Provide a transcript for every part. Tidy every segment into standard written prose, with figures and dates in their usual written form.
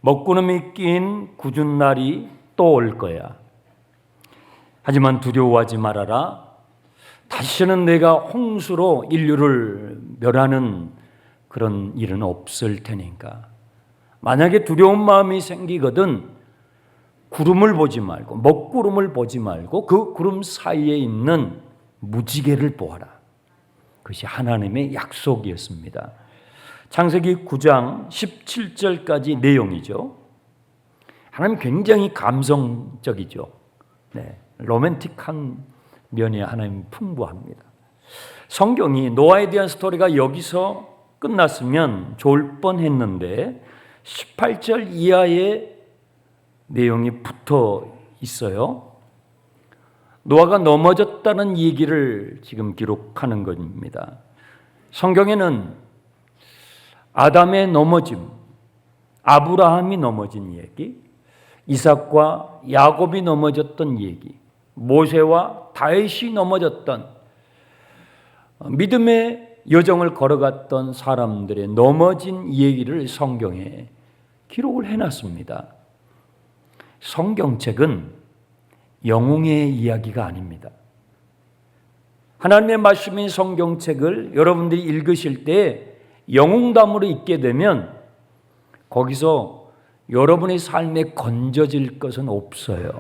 먹구름이 낀 굳은 날이 또 올 거야. 하지만 두려워하지 말아라. 다시는 내가 홍수로 인류를 멸하는 그런 일은 없을 테니까. 만약에 두려운 마음이 생기거든 구름을 보지 말고 먹구름을 보지 말고 그 구름 사이에 있는 무지개를 보아라. 그것이 하나님의 약속이었습니다. 창세기 9장 17절까지 내용이죠. 하나님 굉장히 감성적이죠. 로맨틱한 면이 하나님 풍부합니다. 성경이 노아에 대한 스토리가 여기서 끝났으면 좋을 뻔했는데 18절 이하의 내용이 붙어 있어요. 노아가 넘어졌다는 얘기를 지금 기록하는 겁니다. 성경에는 아담의 넘어짐, 아브라함이 넘어진 얘기, 이삭과 야곱이 넘어졌던 얘기, 모세와 다윗이 넘어졌던 믿음의 여정을 걸어갔던 사람들의 넘어진 얘기를 성경에 기록을 해놨습니다. 성경책은 영웅의 이야기가 아닙니다. 하나님의 말씀인 성경책을 여러분들이 읽으실 때 영웅담으로 읽게 되면 거기서 여러분의 삶에 건져질 것은 없어요.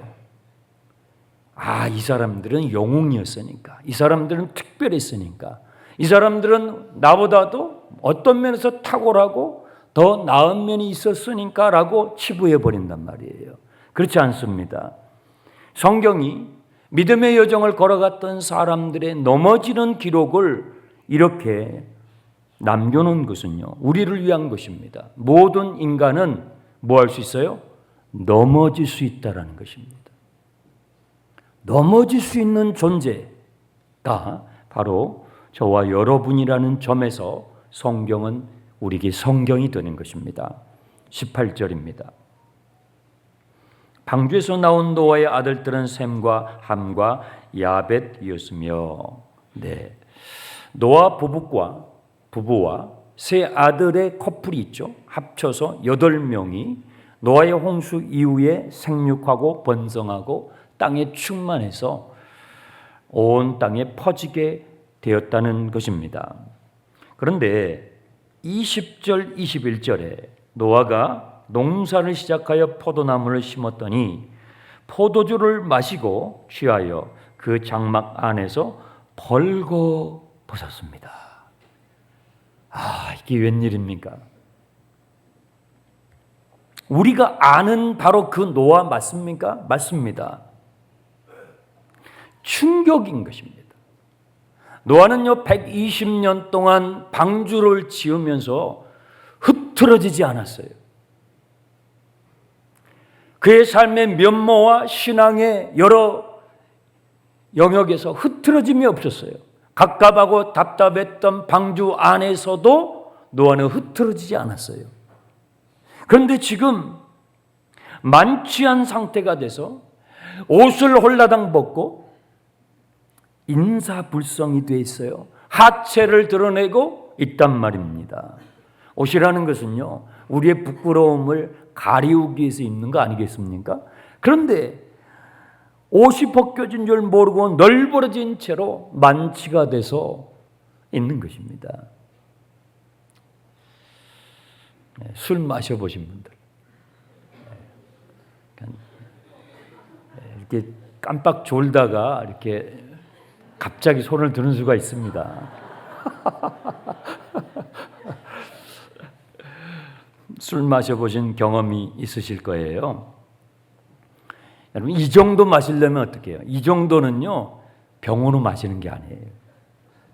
이 사람들은 영웅이었으니까, 이 사람들은 특별했으니까, 이 사람들은 나보다도 어떤 면에서 탁월하고 더 나은 면이 있었으니까 라고 치부해 버린단 말이에요. 그렇지 않습니다. 성경이 믿음의 여정을 걸어갔던 사람들의 넘어지는 기록을 이렇게 남겨놓은 것은요, 우리를 위한 것입니다. 모든 인간은 뭐 할 수 있어요? 넘어질 수 있다는 것입니다. 넘어질 수 있는 존재가 바로 저와 여러분이라는 점에서 성경은 우리에게 성경이 되는 것입니다. 18절입니다. 방주에서 나온 노아의 아들들은 셈과 함과 야벳이었으며, 노아 부부와 세 아들의 커플이 있죠. 합쳐서 8명이 노아의 홍수 이후에 생육하고 번성하고 땅에 충만해서 온 땅에 퍼지게 되었다는 것입니다. 그런데 20절, 21절에 노아가 농사를 시작하여 포도나무를 심었더니 포도주를 마시고 취하여 그 장막 안에서 벌거벗었습니다. 이게 웬일입니까? 우리가 아는 바로 그 노아 맞습니까? 맞습니다. 충격인 것입니다. 노아는요 120년 동안 방주를 지으면서 흐트러지지 않았어요. 그의 삶의 면모와 신앙의 여러 영역에서 흐트러짐이 없었어요. 갑갑하고 답답했던 방주 안에서도 노아는 흐트러지지 않았어요. 그런데 지금 만취한 상태가 돼서 옷을 홀라당 벗고 인사불성이 돼 있어요. 하체를 드러내고 있단 말입니다. 옷이라는 것은요, 우리의 부끄러움을 가리우기 위해서 입는 거 아니겠습니까? 그런데 옷이 벗겨진 줄 모르고 널브러진 채로 만취가 돼서 있는 것입니다. 술 마셔보신 분들, 이렇게 깜빡 졸다가 이렇게 갑자기 손을 드는 수가 있습니다. 술 마셔보신 경험이 있으실 거예요. 여러분, 이 정도 마시려면 어떻게 해요? 이 정도는요, 병으로 마시는 게 아니에요.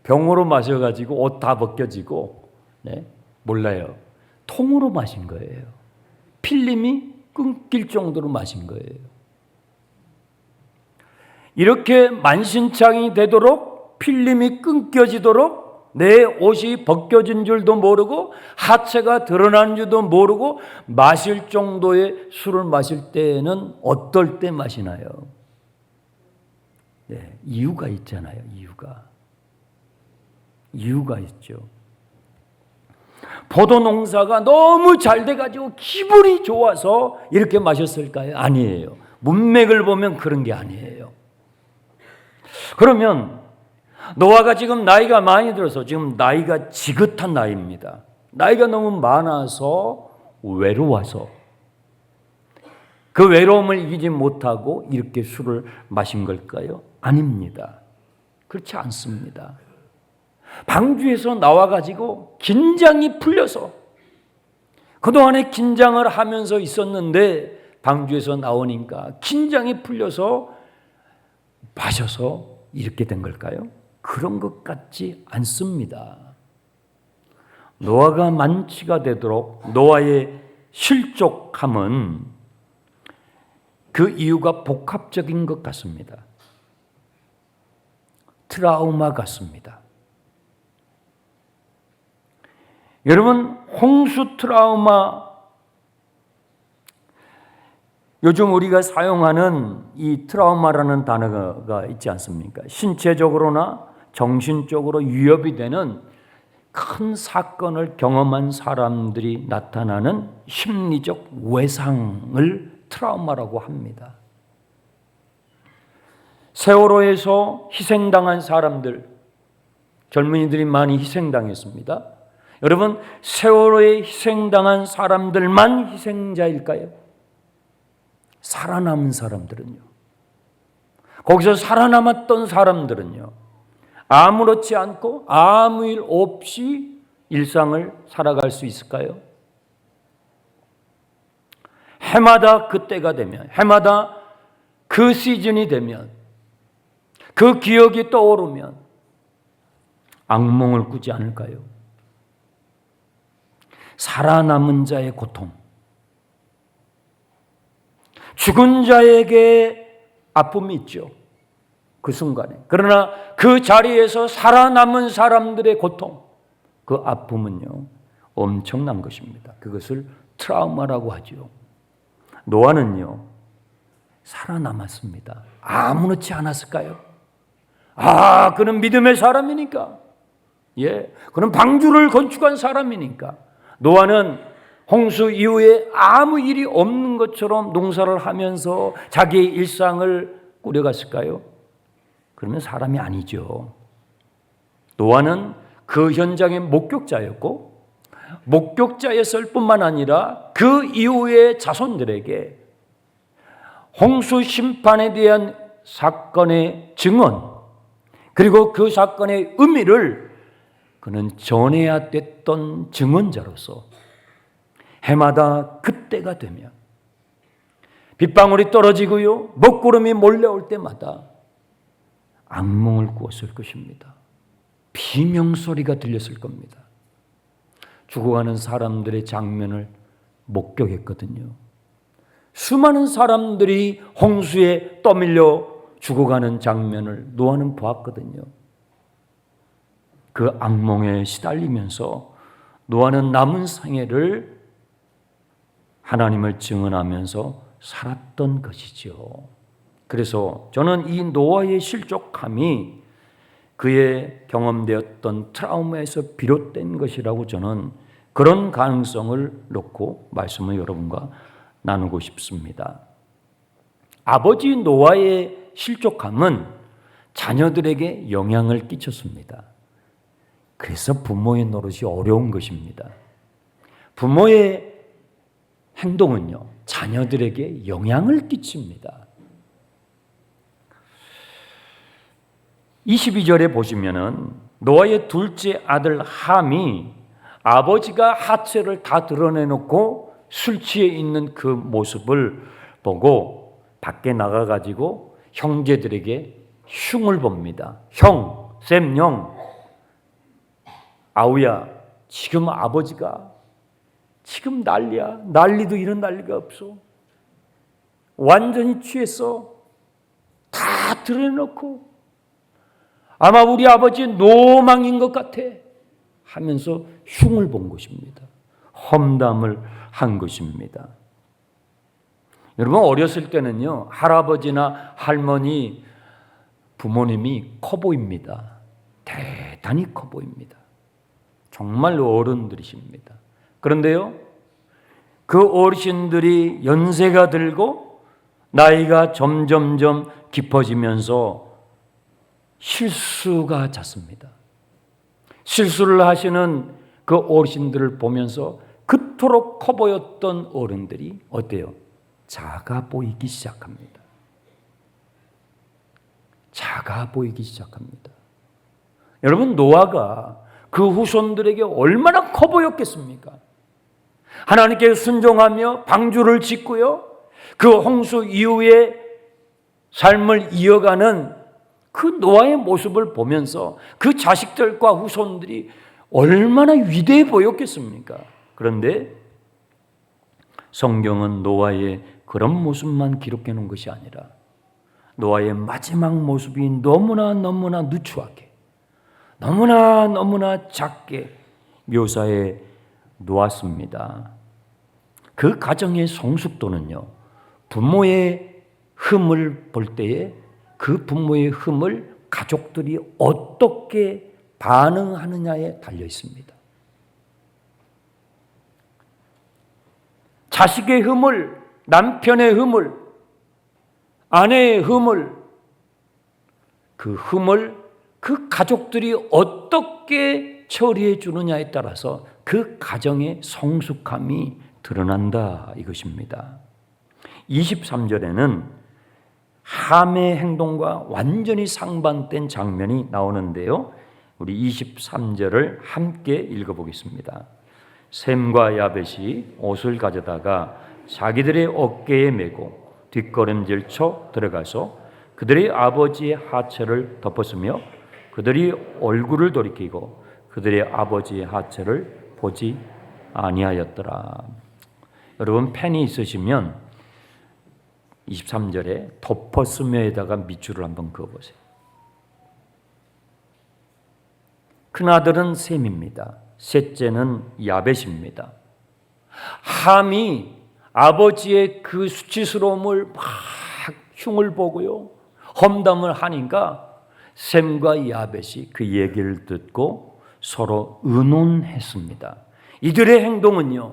병으로 마셔가지고 옷 다 벗겨지고, 몰라요. 통으로 마신 거예요. 필름이 끊길 정도로 마신 거예요. 이렇게 만신창이 되도록, 필름이 끊겨지도록 내 옷이 벗겨진 줄도 모르고 하체가 드러난 줄도 모르고 마실 정도의 술을 마실 때는 어떨 때 마시나요? 이유가 있잖아요. 이유가 있죠. 포도 농사가 너무 잘 돼가지고 기분이 좋아서 이렇게 마셨을까요? 아니에요. 문맥을 보면 그런 게 아니에요. 그러면 노아가 지금 나이가 많이 들어서 지금 나이가 지긋한 나이입니다. 나이가 너무 많아서 외로워서 그 외로움을 이기지 못하고 이렇게 술을 마신 걸까요? 아닙니다. 그렇지 않습니다. 방주에서 나와가지고 긴장이 풀려서 그동안에 긴장을 하면서 있었는데 방주에서 나오니까 긴장이 풀려서 마셔서 이렇게 된 걸까요? 그런 것 같지 않습니다. 노아가 만취가 되도록 노아의 실족함은 그 이유가 복합적인 것 같습니다. 트라우마 같습니다. 여러분, 홍수 트라우마, 요즘 우리가 사용하는 이 트라우마라는 단어가 있지 않습니까? 신체적으로나 정신적으로 위협이 되는 큰 사건을 경험한 사람들이 나타나는 심리적 외상을 트라우마라고 합니다. 세월호에서 희생당한 사람들, 젊은이들이 많이 희생당했습니다. 여러분, 세월호에 희생당한 사람들만 희생자일까요? 살아남은 사람들은요? 거기서 살아남았던 사람들은요? 아무렇지 않고 아무 일 없이 일상을 살아갈 수 있을까요? 해마다 그때가 되면, 해마다 그 시즌이 되면, 그 기억이 떠오르면 악몽을 꾸지 않을까요? 살아남은 자의 고통, 죽은 자에게 아픔이 있죠. 그 순간에. 그러나 그 자리에서 살아남은 사람들의 고통, 그 아픔은요, 엄청난 것입니다. 그것을 트라우마라고 하죠. 노아는요, 살아남았습니다. 아무렇지 않았을까요? 그는 믿음의 사람이니까. 그는 방주를 건축한 사람이니까. 노아는 홍수 이후에 아무 일이 없는 것처럼 농사를 하면서 자기의 일상을 꾸려갔을까요? 그러면 사람이 아니죠. 노아는 그 현장의 목격자였고, 목격자였을 뿐만 아니라 그 이후의 자손들에게 홍수 심판에 대한 사건의 증언, 그리고 그 사건의 의미를 그는 전해야 됐던 증언자로서 해마다 그때가 되면 빗방울이 떨어지고요, 먹구름이 몰려올 때마다 악몽을 꾸었을 것입니다. 비명소리가 들렸을 겁니다. 죽어가는 사람들의 장면을 목격했거든요. 수많은 사람들이 홍수에 떠밀려 죽어가는 장면을 노아는 보았거든요. 그 악몽에 시달리면서 노아는 남은 생애를 하나님을 증언하면서 살았던 것이죠. 그래서 저는 이 노아의 실족함이 그의 경험되었던 트라우마에서 비롯된 것이라고 저는 그런 가능성을 놓고 말씀을 여러분과 나누고 싶습니다. 아버지 노아의 실족함은 자녀들에게 영향을 끼쳤습니다. 그래서 부모의 노릇이 어려운 것입니다. 부모의 행동은요, 자녀들에게 영향을 끼칩니다. 22절에 보시면은 노아의 둘째 아들 함이 아버지가 하체를 다 드러내놓고 술 취해 있는 그 모습을 보고 밖에 나가가지고 형제들에게 흉을 봅니다. 형, 쌤, 형, 아우야, 지금 아버지가 지금 난리야. 난리도 이런 난리가 없어. 완전히 취했어. 다 드러내놓고 아마 우리 아버지 노망인 것 같아 하면서 흉을 본 것입니다. 험담을 한 것입니다. 여러분, 어렸을 때는요, 할아버지나 할머니, 부모님이 커 보입니다. 대단히 커 보입니다. 정말로 어른들이십니다. 그런데요, 그 어르신들이 연세가 들고 나이가 점점점 깊어지면서 실수가 잦습니다. 실수를 하시는 그 어르신들을 보면서 그토록 커 보였던 어른들이 어때요? 작아 보이기 시작합니다. 작아 보이기 시작합니다. 여러분, 노아가 그 후손들에게 얼마나 커 보였겠습니까? 하나님께 순종하며 방주를 짓고요, 그 홍수 이후에 삶을 이어가는 그 노아의 모습을 보면서 그 자식들과 후손들이 얼마나 위대해 보였겠습니까? 그런데 성경은 노아의 그런 모습만 기록해 놓은 것이 아니라 노아의 마지막 모습이 너무나 누추하게, 너무나 작게 묘사해 놓았습니다. 그 가정의 성숙도는요, 부모의 흠을 볼 때에 그 부모의 흠을 가족들이 어떻게 반응하느냐에 달려 있습니다. 자식의 흠을, 남편의 흠을, 아내의 흠을, 그 흠을 그 가족들이 어떻게 처리해 주느냐에 따라서 그 가정의 성숙함이 드러난다, 이것입니다. 23절에는 함의 행동과 완전히 상반된 장면이 나오는데요, 우리 23절을 함께 읽어보겠습니다. 셈과 야벳이 옷을 가져다가 자기들의 어깨에 메고 뒷걸음질 쳐 들어가서 그들의 아버지의 하체를 덮었으며 그들이 얼굴을 돌이키고 그들의 아버지의 하체를 보지 아니하였더라. 여러분, 펜이 있으시면 23절에 덮었으며에다가 밑줄을 한번 그어보세요. 큰아들은 셈입니다. 셋째는 야벳입니다. 함이 아버지의 그 수치스러움을 막 흉을 보고요, 험담을 하니까 셈과 야벳이 그 얘기를 듣고 서로 의논했습니다. 이들의 행동은요,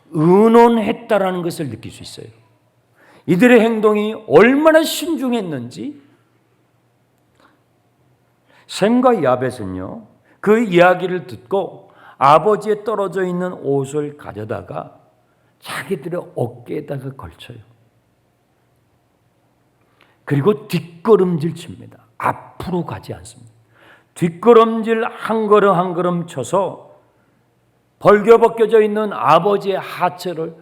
의논했다라는 것을 느낄 수 있어요. 이들의 행동이 얼마나 신중했는지. 셈과 야벳은요, 그 이야기를 듣고 아버지의 떨어져 있는 옷을 가져다가 자기들의 어깨에다가 걸쳐요. 그리고 뒷걸음질 칩니다. 앞으로 가지 않습니다. 뒷걸음질 한 걸음 한 걸음 쳐서 벌겨벗겨져 있는 아버지의 하체를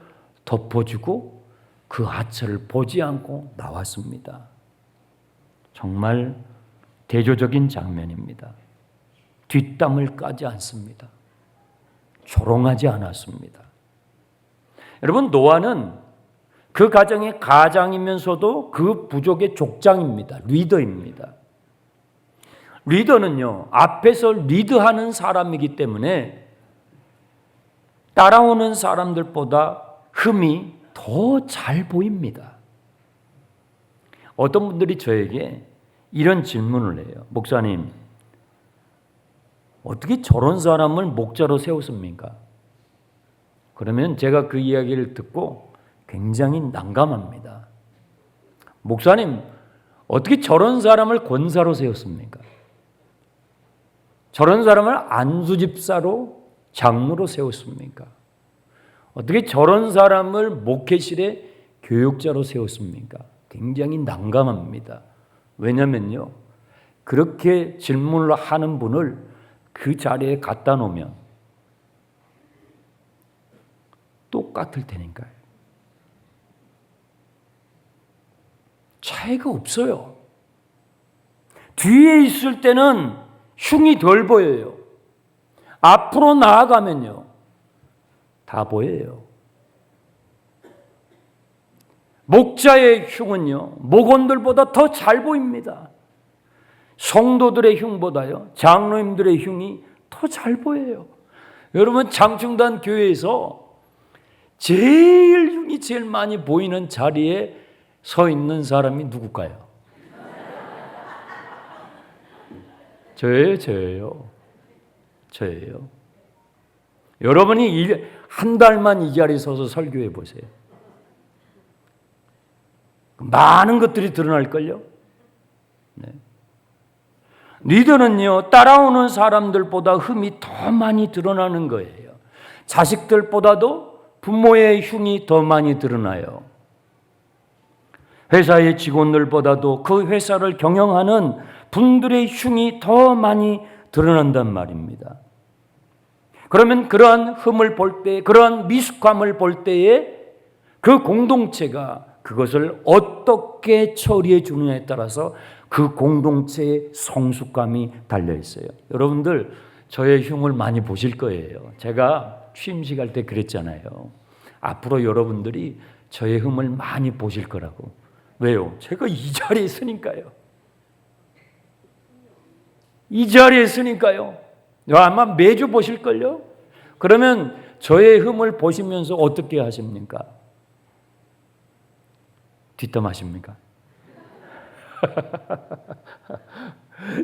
덮어주고 그 하체를 보지 않고 나왔습니다. 정말 대조적인 장면입니다. 뒷담을 까지 않습니다. 조롱하지 않았습니다. 여러분, 노아는 그 가정의 가장이면서도 그 부족의 족장입니다. 리더입니다. 리더는요, 앞에서 리드하는 사람이기 때문에 따라오는 사람들보다 흠이 더 잘 보입니다. 어떤 분들이 저에게 이런 질문을 해요. 목사님, 어떻게 저런 사람을 목자로 세웠습니까? 그러면 제가 그 이야기를 듣고 굉장히 난감합니다. 목사님, 어떻게 저런 사람을 권사로 세웠습니까? 저런 사람을 안수집사로, 장로로 세웠습니까? 어떻게 저런 사람을 목회실의 교육자로 세웠습니까? 굉장히 난감합니다. 왜냐면요, 그렇게 질문을 하는 분을 그 자리에 갖다 놓으면 똑같을 테니까요. 차이가 없어요. 뒤에 있을 때는 흉이 덜 보여요. 앞으로 나아가면요, 다 보여요. 목자의 흉은요, 목원들보다 더 잘 보입니다. 성도들의 흉보다요, 장로님들의 흉이 더 잘 보여요. 여러분, 장충단 교회에서 흉이 제일 많이 보이는 자리에 서 있는 사람이 누굴까요? 저예요. 여러분이 한 달만 이 자리에 서서 설교해 보세요. 많은 것들이 드러날걸요. 네. 리더는요, 따라오는 사람들보다 흠이 더 많이 드러나는 거예요. 자식들보다도 부모의 흉이 더 많이 드러나요. 회사의 직원들보다도 그 회사를 경영하는 분들의 흉이 더 많이 드러난단 말입니다. 그러면 그러한 흠을 볼 때, 그러한 미숙함을 볼 때에 그 공동체가 그것을 어떻게 처리해 주느냐에 따라서 그 공동체의 성숙감이 달려 있어요. 여러분들 저의 흉을 많이 보실 거예요. 제가 취임식 할 때 그랬잖아요. 앞으로 여러분들이 저의 흠을 많이 보실 거라고. 왜요? 제가 이 자리에 있으니까요. 이 자리에 있으니까요. 아마 매주 보실걸요? 그러면 저의 흠을 보시면서 어떻게 하십니까? 뒷담하십니까?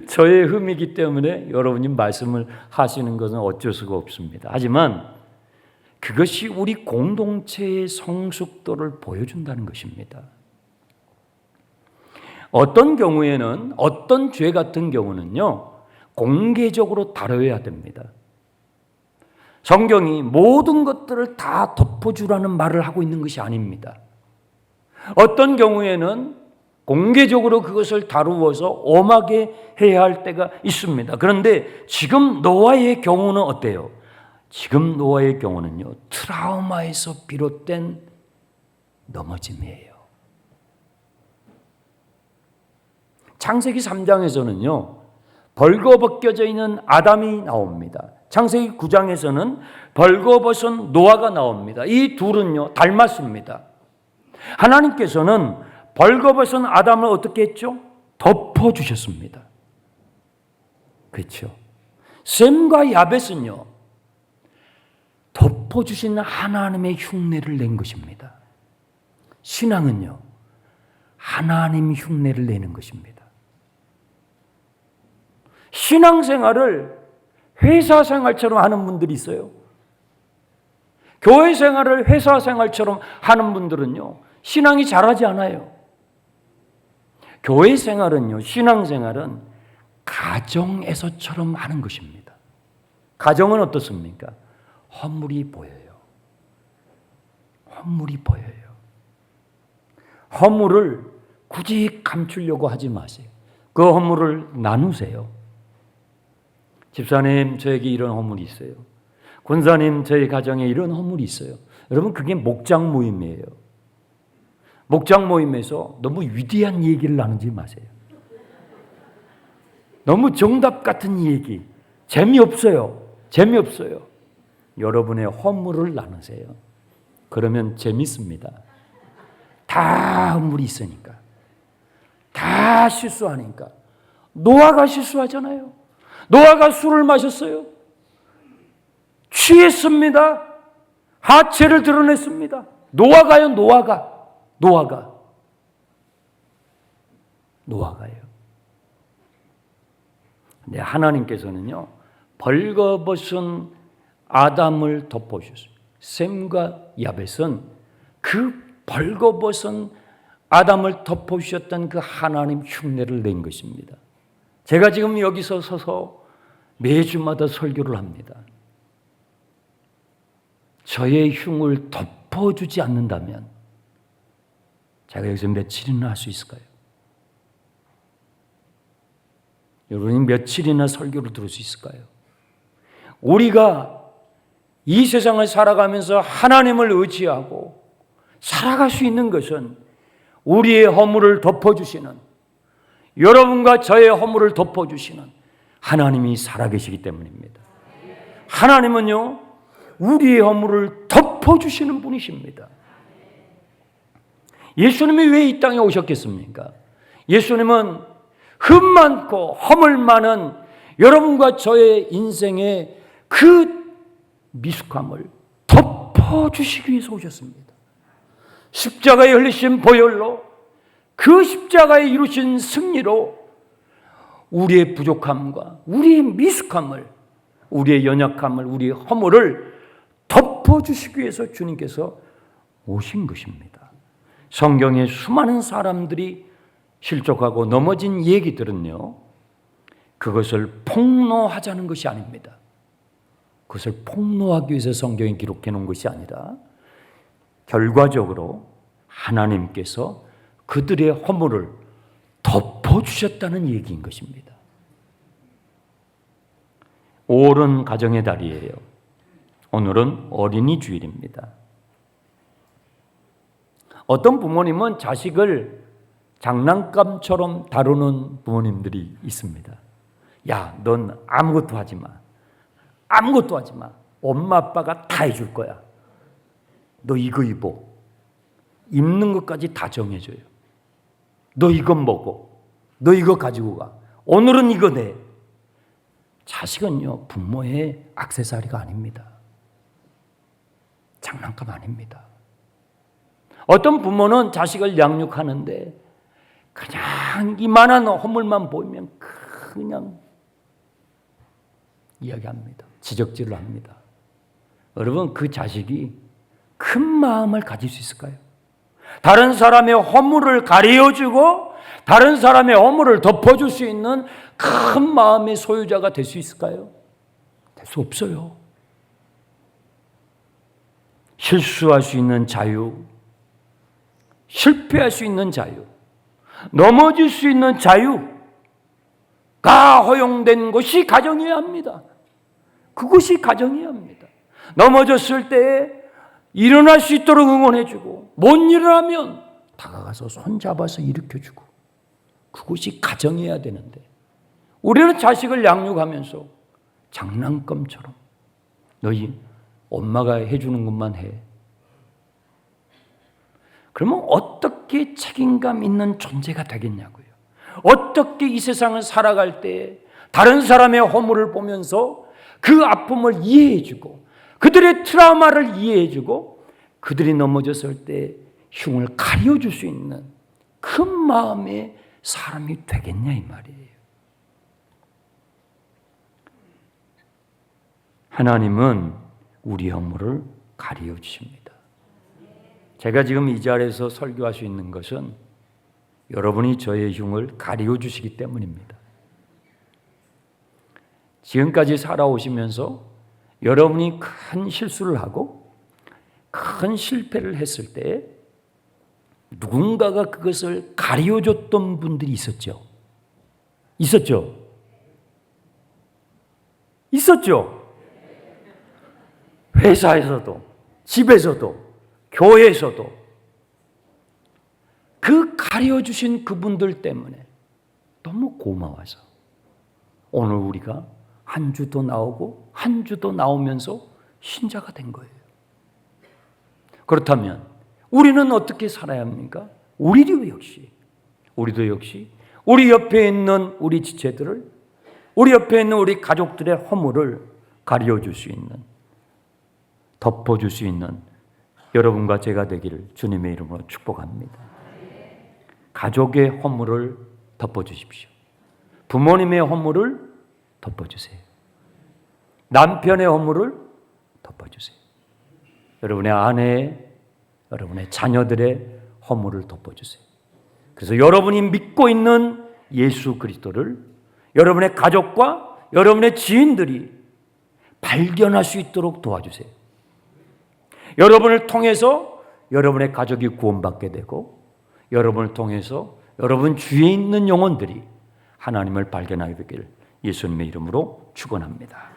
저의 흠이기 때문에 여러분이 말씀을 하시는 것은 어쩔 수가 없습니다. 하지만 그것이 우리 공동체의 성숙도를 보여준다는 것입니다. 어떤 경우에는, 어떤 죄 같은 경우는요, 공개적으로 다뤄야 됩니다. 성경이 모든 것들을 다 덮어주라는 말을 하고 있는 것이 아닙니다. 어떤 경우에는 공개적으로 그것을 다루어서 엄하게 해야 할 때가 있습니다. 그런데 지금 노아의 경우는 어때요? 지금 노아의 경우는요, 트라우마에서 비롯된 넘어짐이에요. 창세기 3장에서는요, 벌거벗겨져 있는 아담이 나옵니다. 창세기 9장에서는 벌거벗은 노아가 나옵니다. 이 둘은요, 닮았습니다. 하나님께서는 벌거벗은 아담을 어떻게 했죠? 덮어주셨습니다. 그렇죠? 셈과 야벳은요, 덮어주신 하나님의 흉내를 낸 것입니다. 신앙은요, 하나님 흉내를 내는 것입니다. 신앙생활을 회사 생활처럼 하는 분들이 있어요. 교회 생활을 회사 생활처럼 하는 분들은요, 신앙이 잘하지 않아요. 교회 생활은요, 신앙생활은 가정에서처럼 하는 것입니다. 가정은 어떻습니까? 허물이 보여요. 허물이 보여요. 허물을 굳이 감추려고 하지 마세요. 그 허물을 나누세요. 집사님, 저에게 이런 허물이 있어요. 권사님, 저희 가정에 이런 허물이 있어요. 여러분, 그게 목장 모임이에요. 목장 모임에서 너무 위대한 얘기를 나누지 마세요. 너무 정답 같은 얘기, 재미없어요. 재미없어요. 여러분의 허물을 나누세요. 그러면 재밌습니다. 다 허물이 있으니까. 다 실수하니까. 노아가 실수하잖아요. 노아가 술을 마셨어요. 취했습니다. 하체를 드러냈습니다. 노아가요, 노아가요. 근데 하나님께서는요, 벌거벗은 아담을 덮어주셨어요. 셈과 야벳은 그 벌거벗은 아담을 덮어주셨던 그 하나님 흉내를 낸 것입니다. 제가 지금 여기서 서서 매주마다 설교를 합니다. 저의 흉을 덮어주지 않는다면 제가 여기서 며칠이나 할 수 있을까요? 여러분이 며칠이나 설교를 들을 수 있을까요? 우리가 이 세상을 살아가면서 하나님을 의지하고 살아갈 수 있는 것은 우리의 허물을 덮어주시는, 여러분과 저의 허물을 덮어주시는 하나님이 살아계시기 때문입니다. 하나님은요, 우리의 허물을 덮어주시는 분이십니다. 예수님이 왜 이 땅에 오셨겠습니까? 예수님은 흠 많고 허물 많은 여러분과 저의 인생의 그 미숙함을 덮어주시기 위해서 오셨습니다. 십자가에 흘리신 보혈로, 그 십자가에 이루신 승리로 우리의 부족함과 우리의 미숙함을, 우리의 연약함을, 우리의 허물을 덮어주시기 위해서 주님께서 오신 것입니다. 성경에 수많은 사람들이 실족하고 넘어진 얘기들은요, 그것을 폭로하자는 것이 아닙니다. 그것을 폭로하기 위해서 성경에 기록해 놓은 것이 아니라 결과적으로 하나님께서 그들의 허물을 덮어주셨다는 얘기인 것입니다. 5월은 가정의 달이에요. 오늘은 어린이 주일입니다. 어떤 부모님은 자식을 장난감처럼 다루는 부모님들이 있습니다. 야, 넌 아무것도 하지 마. 아무것도 하지 마. 엄마 아빠가 다 해줄 거야. 너 이거 입어. 입는 것까지 다 정해줘요. 너 이건 먹어. 너 이거 가지고 가. 오늘은 이거 내. 자식은요, 부모의 액세서리가 아닙니다. 장난감 아닙니다. 어떤 부모는 자식을 양육하는데 그냥 이만한 허물만 보이면 그냥 이야기합니다. 지적질을 합니다. 여러분, 그 자식이 큰 마음을 가질 수 있을까요? 다른 사람의 허물을 가려주고 다른 사람의 허물을 덮어줄 수 있는 큰 마음의 소유자가 될 수 있을까요? 될 수 없어요. 실수할 수 있는 자유, 실패할 수 있는 자유, 넘어질 수 있는 자유가 허용된 것이 가정이어야 합니다. 그것이 가정이어야 합니다. 넘어졌을 때 일어날 수 있도록 응원해주고 못 일어나면 다가가서 손잡아서 일으켜주고 그것이 가정이어야 되는데 우리는 자식을 양육하면서 장난감처럼 너희 엄마가 해주는 것만 해. 그러면 어떻게 책임감 있는 존재가 되겠냐고요. 어떻게 이 세상을 살아갈 때 다른 사람의 허물을 보면서 그 아픔을 이해해주고 그들의 트라우마를 이해해주고 그들이 넘어졌을 때 흉을 가려줄 수 있는 큰 마음의 사람이 되겠냐 이 말이에요. 하나님은 우리 허물을 가려 주십니다. 제가 지금 이 자리에서 설교할 수 있는 것은 여러분이 저의 흉을 가려 주시기 때문입니다. 지금까지 살아오시면서 여러분이 큰 실수를 하고 큰 실패를 했을 때 누군가가 그것을 가려줬던 분들이 있었죠. 있었죠? 있었죠? 회사에서도, 집에서도, 교회에서도 그 가려주신 그분들 때문에 너무 고마워서 오늘 우리가 한 주도 나오고 한 주도 나오면서 신자가 된 거예요. 그렇다면 우리는 어떻게 살아야 합니까? 우리도 역시 우리 옆에 있는 우리 지체들을, 우리 옆에 있는 우리 가족들의 허물을 가려줄 수 있는, 덮어줄 수 있는 여러분과 제가 되기를 주님의 이름으로 축복합니다. 가족의 허물을 덮어주십시오. 부모님의 허물을 덮어주세요. 남편의 허물을 덮어주세요. 여러분의 아내의, 여러분의 자녀들의 허물을 덮어주세요. 그래서 여러분이 믿고 있는 예수 그리스도를 여러분의 가족과 여러분의 지인들이 발견할 수 있도록 도와주세요. 여러분을 통해서 여러분의 가족이 구원받게 되고 여러분을 통해서 여러분 주위에 있는 영혼들이 하나님을 발견하게 되기를 예수님의 이름으로 축원합니다.